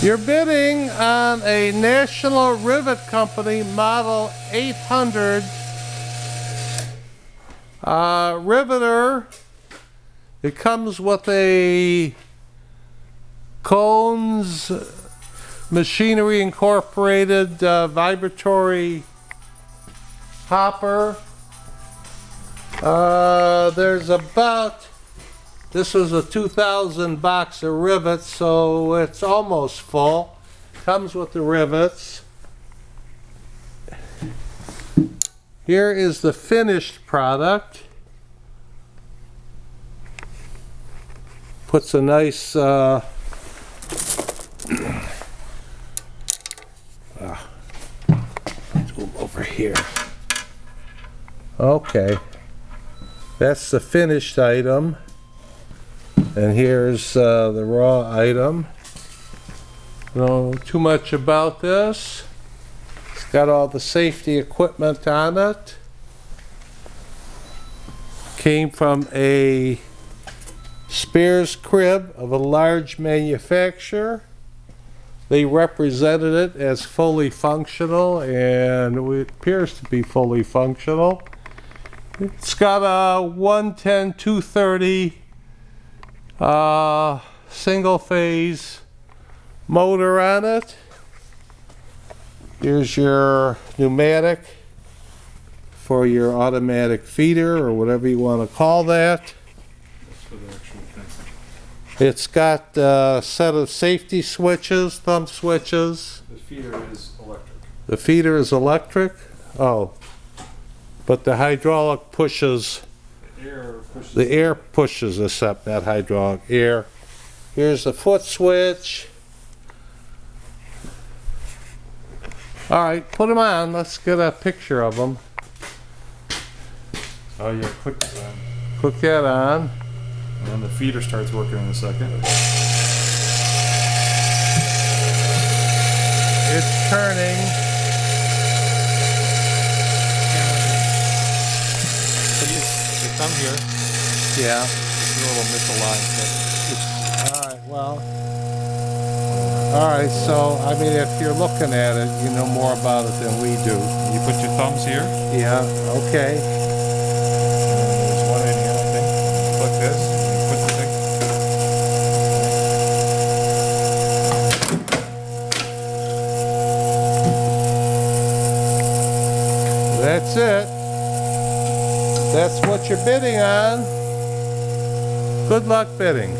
You're bidding on a National Rivet Company Model 800 riveter. It comes with a Cones Machinery Incorporated vibratory hopper. There's about, this is a 2,000 box of rivets, so it's almost full. Comes with the rivets. Here is the finished product. Puts a nice zoom over here. Okay, that's the finished item. And here's the raw item. Don't know too much about this. It's got all the safety equipment on it. Came from a spares crib of a large manufacturer. They represented it as fully functional, and it appears to be fully functional. It's got a 110 230 single phase motor on it. Here's your pneumatic for your automatic feeder, or whatever you want to call that. It's got a set of safety switches, thumb switches. The feeder is electric. The feeder is electric? Oh. But the hydraulic pushes. The air pushes this up, not hydraulic air. Here's the foot switch. All right, put them on. Let's get a picture of them. Oh yeah, click that on. Click that on. And then the feeder starts working in a second. It's turning. It's on here. Yeah. It's a little misaligned. All right, well. All right, so, I mean, if you're looking at it, you know more about it than we do. You put your thumbs here. Yeah, okay. There's one in here, I think. Click this. And put the thing. That's it. That's what you're bidding on. Good luck bidding.